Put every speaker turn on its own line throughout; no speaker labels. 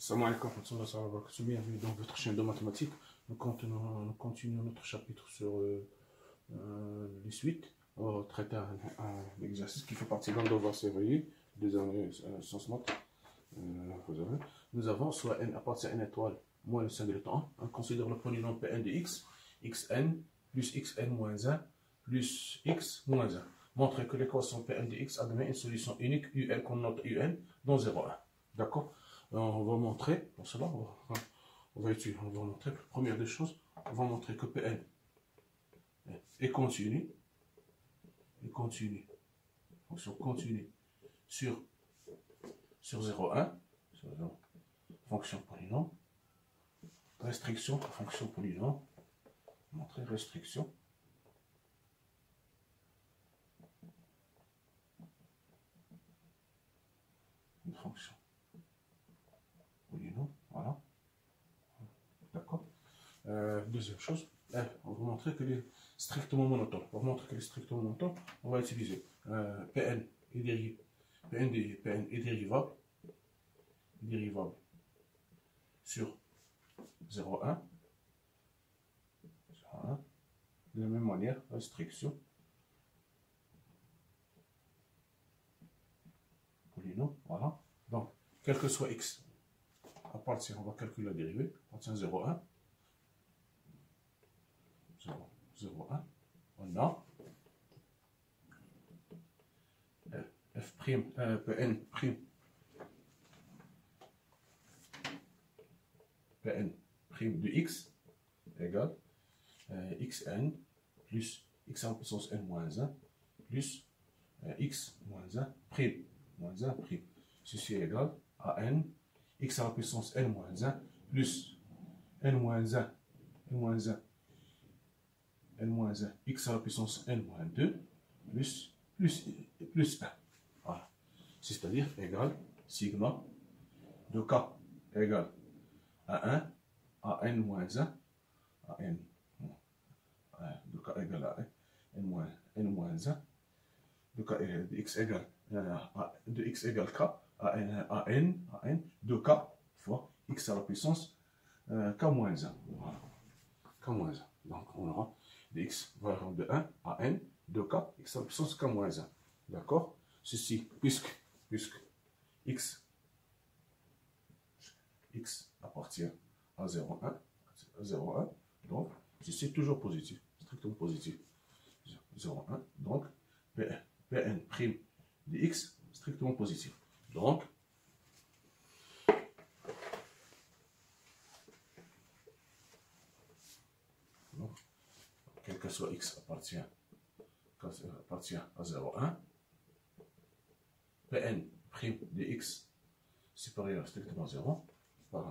Salam alaikum, bienvenue dans votre chaîne de mathématiques. Nous continuons notre chapitre sur les suites. On va traiter un exercice qui fait partie d'un devoir sévrier des années sciences maths. Nous avons soit n appartient à n étoile moins le singleton 1. On considère le polynôme Pn de x, xn plus xn moins 1 plus x moins 1. Montrer que l'équation Pn de x admet une solution unique un qu'on note un dans 0,1. D'accord? On va montrer, pour cela, on va montrer, première des choses, on va montrer que Pn est continu, fonction continue sur 0,1, fonction polynôme, restriction, fonction polynôme, montrer restriction, une fonction polynôme, voilà, d'accord. Deuxième chose, on va montrer qu'elle est strictement monotone. Pour montrer qu'elle est strictement monotone, on va utiliser Pn est dérivable sur 0,1. De la même manière, restriction polynôme, voilà. Donc, quel que soit x, on va calculer la dérivée, appartient à 0,1. 0,1. On a Pn' de x égale xn plus x à la puissance n moins 1 plus x moins 1 prime moins 1 prime. Ceci est égal à n x à la puissance n moins 1 plus n moins 1 x à la puissance n moins 2 plus 1. Voilà. C'est-à-dire égal sigma de k égale à 1 à n moins 1 à n de k égale à n moins 1 de k de x égale de x égale k à n de k fois x à la puissance k moins 1. Voilà. K moins 1. Donc on aura de x variant de 1 à n de k x à la puissance k moins 1. D'accord? Ceci, puisque x appartient à 0,1, donc ceci est toujours positif, strictement positif. 0,1, donc Pn' de x strictement positif. Donc, quel que soit x appartient à 0,1, Pn' de x supérieur à strictement 0,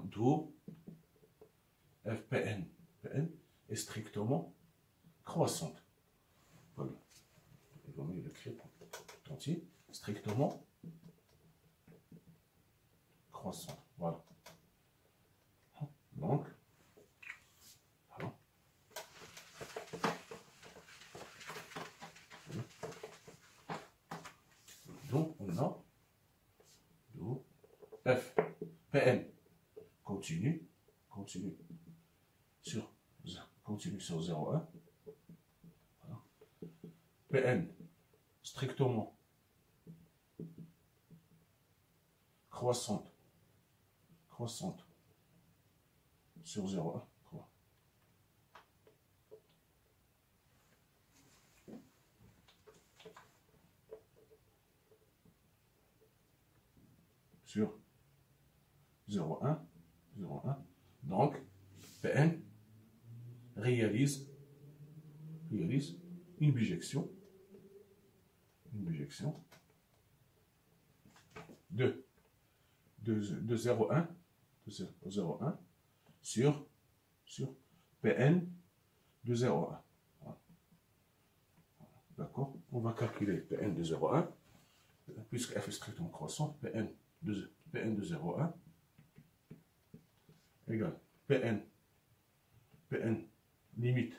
d'où Fpn est strictement croissante. Voilà. Il vaut mieux l'écrire tout entier. Strictement croissante. Voilà. Donc, voilà. Donc, on a Fpn continue sur 0,1. Voilà. Pn strictement croissante sur 0,1. Sur 0,1. Donc, Pn réalise une bijection de 0,1 sur Pn de 0,1. Voilà. D'accord? On va calculer Pn de 0,1, puisque f est strictement croissant, Pn de 0,1 égale Pn limite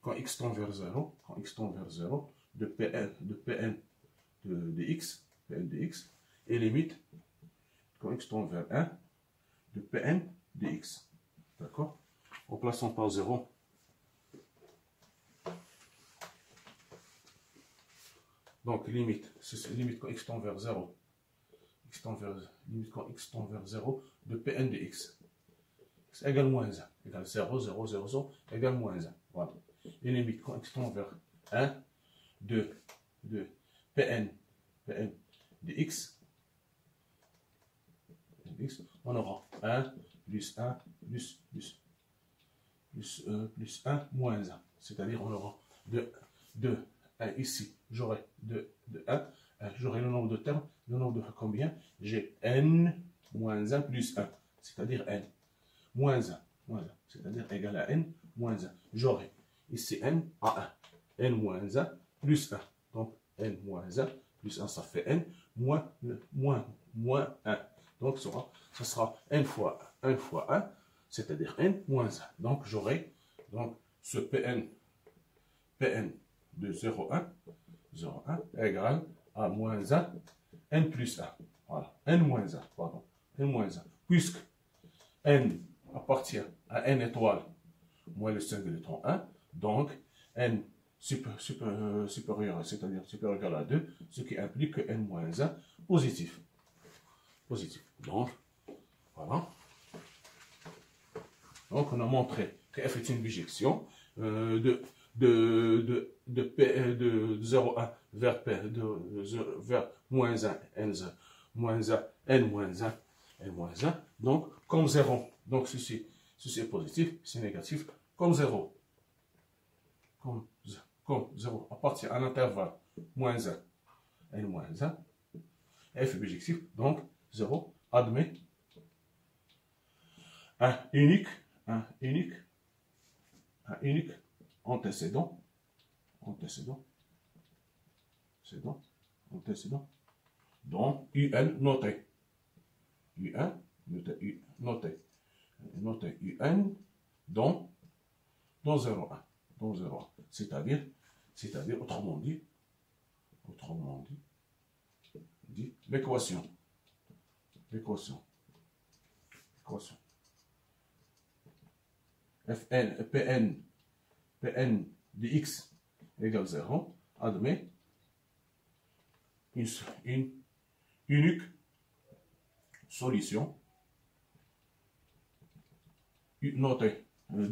quand x tend vers 0, de Pn de x, Pn de x, et limite, quand x tend vers 1, de Pn de x. D'accord? En plaçant par 0, donc limite, c'est limite quand x tend vers 0, limite quand x tend vers 0, de Pn de x. X égale moins 1, égale 0, 0, 0, 0, égale moins 1. Voilà. Et limite quand x tend vers 1, de Pn de x, on aura 1 plus 1 plus 1 moins 1. C'est-à-dire on aura de 1 ici, j'aurai de 1, j'aurai le nombre de termes, le nombre de combien? J'ai n moins 1 plus 1, c'est-à-dire n moins 1, c'est-à-dire égal à n moins 1. J'aurai ici n à 1, n moins 1 plus 1. Donc n moins 1 plus 1, ça fait n moins 1. Donc ça sera n fois 1 fois 1, c'est-à-dire n moins 1. Donc j'aurai ce Pn de 0,1 égale à moins 1, n plus 1. Voilà, n moins 1, pardon, n moins 1. Puisque n appartient à n étoile moins le singleton 1, donc n supérieur, c'est-à-dire supérieur à 2, ce qui implique que n moins 1 positif. Donc, voilà. Donc, on a montré que f est une bijection de 0,1 vers moins 1, n moins 1, n moins 1, n moins 1. Donc, comme 0, donc ceci est positif, c'est négatif, comme 0. Comme 0 appartient à l'intervalle moins 1, n moins 1, f est bijectif, donc 0 admet un unique antécédent, dont un noté. Noté un dont 0,1. C'est-à-dire, autrement dit, l'équation Pn de x égale 0 admet une unique solution notée un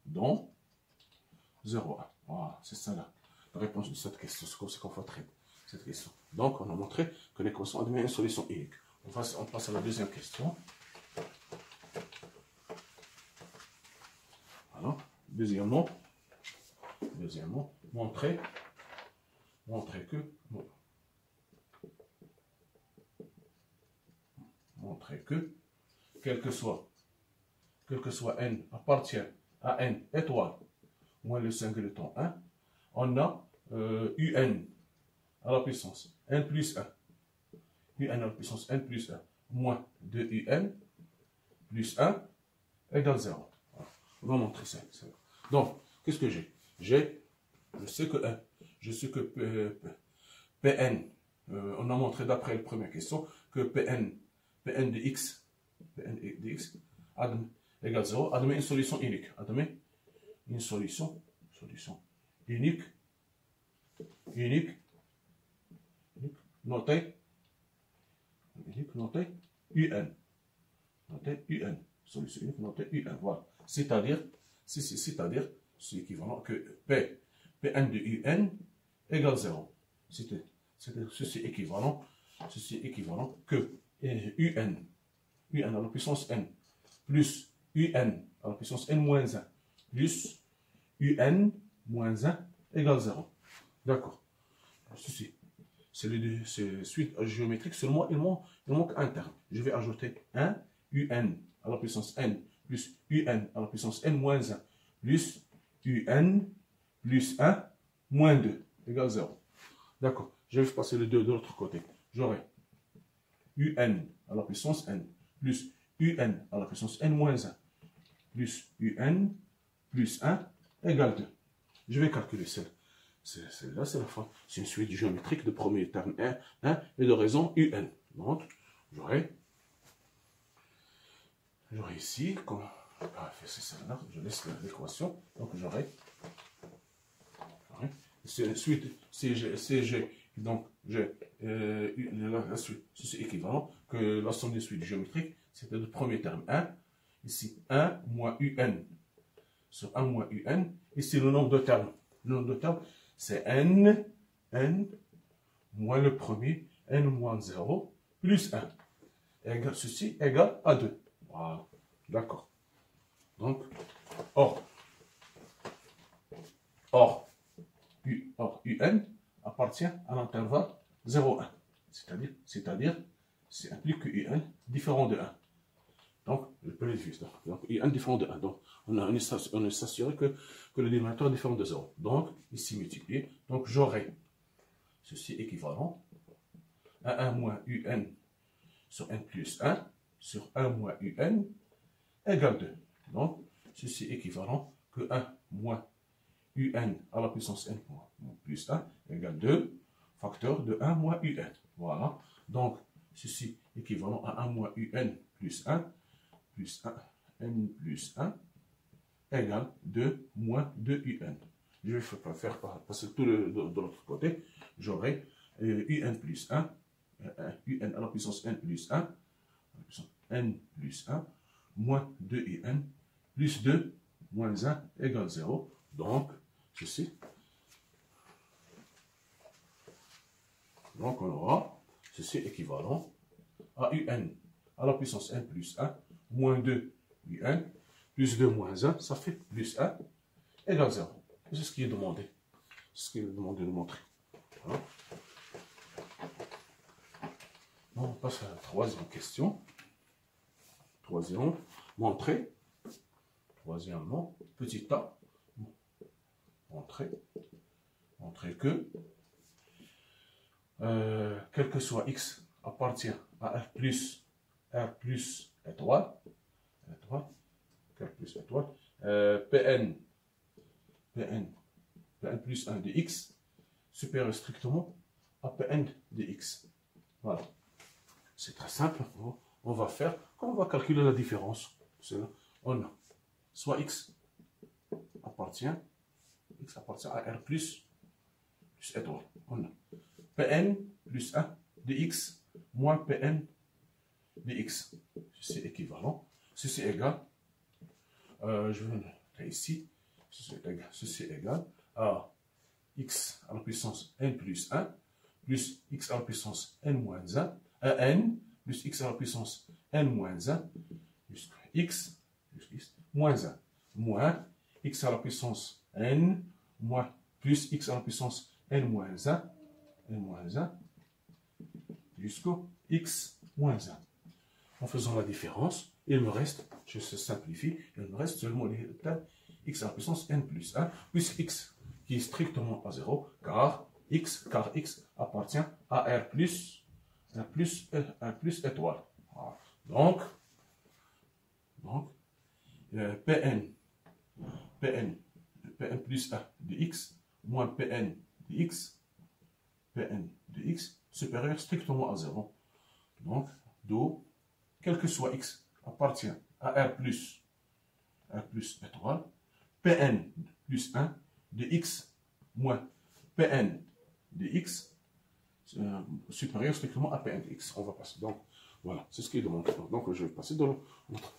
dont 0,1. Voilà, c'est ça la réponse de cette question. C'est comme ça qu'on va traiter cette question. Donc, on a montré que l'équation admet une solution unique. On passe à la deuxième question. Alors, deuxièmement, montrer que quel que soit n appartient à n étoile moins le singleton 1, on a un à la puissance n plus 1. Un à la puissance n plus 1 moins 2 un plus 1 égale 0. Voilà. On va montrer ça. Donc, qu'est-ce que j'ai? Je sais que Pn, on a montré d'après la première question, que Pn de x égale 0, admet une solution unique. Admet une solution unique, notée un. Solution unique notée un. Voilà. C'est-à-dire, c'est équivalent que Pn de un égale 0. Ceci équivalent que un à la puissance n plus un à la puissance n moins 1 plus un moins 1 égale 0. D'accord. Ceci, c'est suite géométrique, seulement il manque un terme. Je vais ajouter un à la puissance n plus un à la puissance n moins 1 plus un plus 1 moins 2 égale 0. D'accord. Je vais passer le 2 de l'autre côté. J'aurai un à la puissance n plus un à la puissance n moins 1 plus un plus 1 égale 2. je vais calculer celle-là, c'est la fin. C'est une suite géométrique de premier terme 1 et de raison UN. Donc, j'aurai ici, quand c'est celle-là, je laisse l'équation, donc j'aurai c'est une suite CG, donc j'ai la suite, c'est équivalent que la somme des suites géométriques, c'était le premier terme 1, ici 1 moins UN, sur 1 moins UN, ici le nombre de termes. Le nombre de termes, c'est N moins le premier, N moins 0, plus 1. Ceci égale à 2. Voilà, d'accord. Donc, or UN appartient à l'intervalle 0,1. C'est-à-dire, c'est implique que UN différent de 1. Donc, je peux les diviser. Donc, UN différent de 1. Donc, on est s'assuré que le dénominateur est différent de 0. Donc, ici multiplié. Donc, j'aurai ceci équivalent à 1 moins UN sur N plus 1 sur 1 moins UN égale 2. Donc, ceci équivalent que 1 moins UN à la puissance N plus 1 égale 2 facteur de 1 moins UN. Voilà. Donc, ceci équivalent à 1 moins UN plus 1 N plus 1 égale 2 moins 2 UN. Je vais faire passer tout de l'autre côté. J'aurai UN plus 1, UN à la puissance N plus 1, N plus 1, moins 2 UN, plus 2, moins 1 égale 0. Donc, ceci. Donc, on aura ceci équivalent à UN à la puissance N plus 1, moins 2 UN, plus 2 moins 1, ça fait plus 1, égale 0. C'est ce qui est demandé. C'est ce qu'il est demandé de montrer. Voilà. On passe à la troisième question. Troisième, montrer. Troisièmement, petit a. Montrer que, quel que soit x appartient à R plus étoile, Pn plus 1 de x supérieur strictement à Pn de x. Voilà. C'est très simple. On va faire, quand on va calculer la différence, on a soit x appartient à R plus étoile. On a Pn plus 1 de x moins Pn de x. Ceci est équivalent. Ceci est égal. Je vais noter ici. Ceci est égal à x à la puissance n plus 1 plus x à la puissance n moins 1 n plus x à la puissance n moins 1 jusqu'à x moins 1 moins x à la puissance n moins plus x à la puissance n moins 1 jusqu'au x moins 1. En faisant la différence, il me reste, je simplifie, il me reste seulement les termes x à la puissance n plus 1 plus x qui est strictement à 0 car x appartient à R plus étoile. Voilà. Donc Pn plus 1 de x moins Pn de x supérieur strictement à 0. Donc, d'où, quel que soit x appartient à R plus étoile, Pn plus 1 de x moins Pn de x supérieur strictement à Pn de x. On va passer. Donc, voilà, c'est ce qui est demandé. Donc, je vais passer dans l'autre.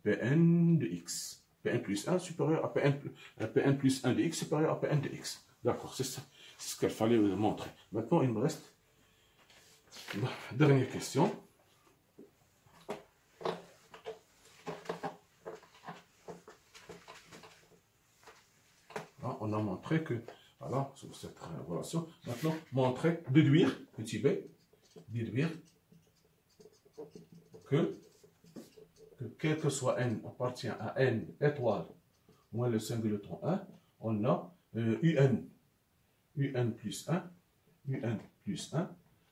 Pn de x. Pn plus 1 supérieur à Pn plus 1 de x supérieur à Pn de x. D'accord, c'est ça. C'est ce qu'il fallait montrer. Maintenant, il me reste la dernière question. Là, on a montré que, voilà, sur cette relation, maintenant, montrer, déduire, petit b, déduire que quel que soit n appartient à n étoile moins le singleton 1, on a un plus 1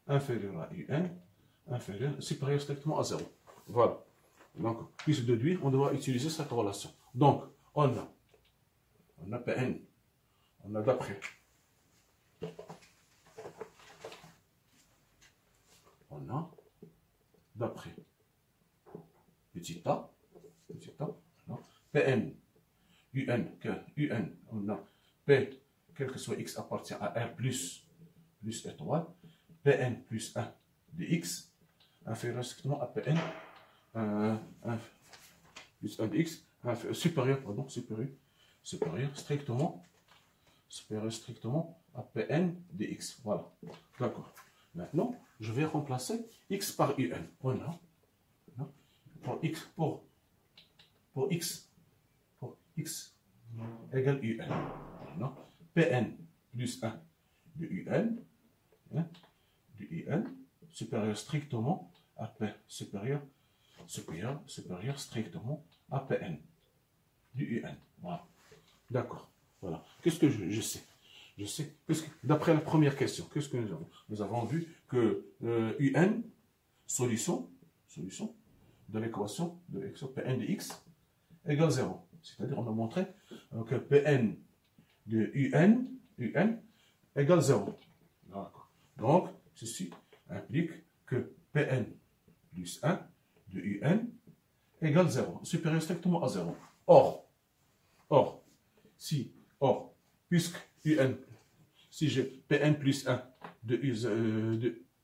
inférieur à un supérieur strictement à 0. Voilà. Donc, puis se déduire, on doit utiliser cette relation. Donc, on a Pn On a d'après. On a d'après. Petit a. Non. Pn. Un. On a P, quel que soit x, appartient à R plus étoile. Pn plus 1 de x inférieur strictement à Pn plus 1 de x supérieur strictement à Pn de x. Voilà. D'accord. Maintenant, je vais remplacer x par un. Voilà. Pour x égale un. Voilà. Pn plus 1 de un. Supérieur strictement à P supérieur strictement à Pn du un. Voilà. D'accord. Voilà. Qu'est-ce que je sais? Je sais, d'après la première question, qu'est-ce que nous avons? Nous avons vu que un, solution de l'équation de Pn de x égale 0. C'est-à-dire, on a montré que Pn de un égale 0. D'accord. Donc, ceci implique que Pn plus 1 de un égale 0, supérieur strictement à 0. Puisque si j'ai Pn plus 1 de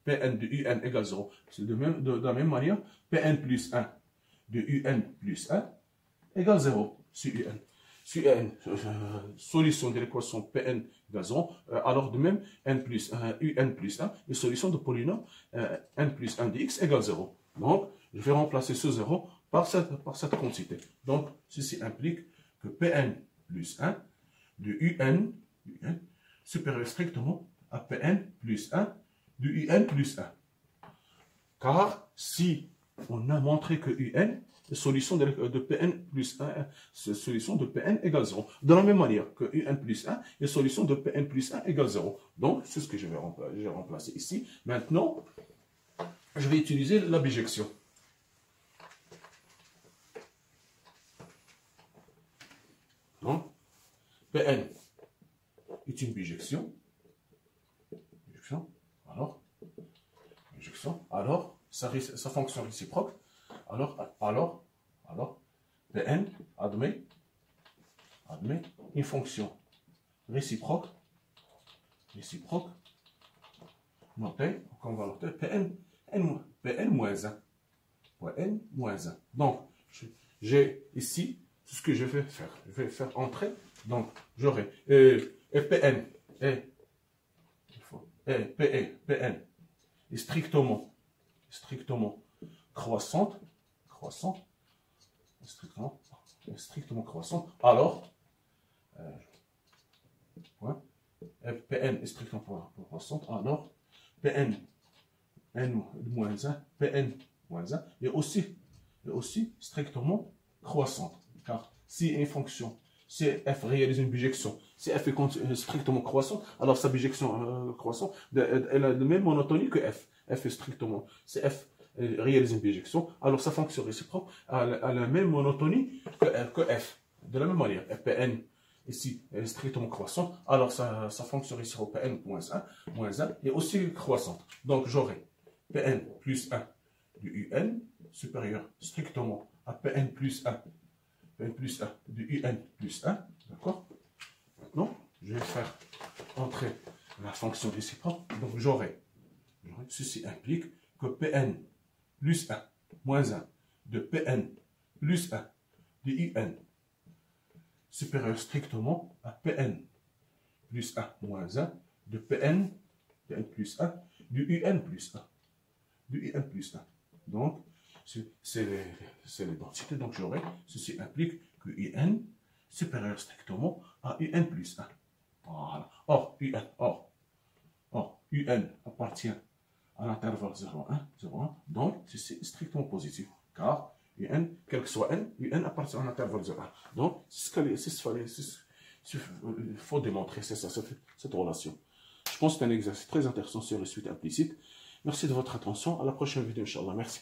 Pn de un égale 0, c'est de la même manière, Pn plus 1 de un plus 1 égale 0 sur un. Si n, solution de l'équation Pn égale 0, alors de même, un plus 1 est solution de polynôme n plus 1 de x égale 0. Donc, je vais remplacer ce 0 par cette quantité. Donc, ceci implique que Pn plus 1 de un supérieur strictement à Pn plus 1 de un plus 1. Car si on a montré que un est solution de Pn plus 1, solution de Pn égale 0. De la même manière que un plus 1 est solution de Pn plus 1 égale 0. Donc, c'est ce que je vais remplacer ici. Maintenant, je vais utiliser la bijection. Donc, Pn est une bijection. Alors, sa fonction réciproque. Alors, Pn admet une fonction réciproque notée, qu'on va noter Pn moins 1. Pn moins 1. Donc, j'ai ici ce que je vais faire. Je vais faire entrer. Donc, j'aurai Pn est strictement croissante, strictement croissante, alors Pn est strictement croissante, alors Pn moins 1 est aussi strictement croissante. Car si une fonction, si f réalise une bijection, si f est strictement croissante, alors sa bijection croissante, elle a la même monotonie que f. F est strictement, si f réalise une bijection, alors sa fonction réciproque a la même monotonie que f. De la même manière, Pn ici est strictement croissante, alors sa fonction réciproque Pn moins 1 est aussi croissante. Donc j'aurai Pn plus 1 de un supérieur strictement à Pn plus 1 de un plus 1. D'accord? Maintenant, je vais faire entrer la fonction réciproque. Donc ceci implique que Pn plus 1 moins 1 de Pn plus 1 de un supérieur strictement à Pn plus 1 moins 1 de Pn plus 1 de un plus 1. Donc, c'est l'identité. Donc, ceci implique que un supérieur strictement à un plus 1. Voilà. Or, un appartient à l'intervalle 0,1. Donc, c'est strictement positif. Car un, quel que soit un appartient à l'intervalle 0,1. Donc, il faut démontrer, c'est ça, cette relation. Je pense que c'est un exercice très intéressant sur les suites implicites. Merci de votre attention. À la prochaine vidéo, Inch'Allah. Merci.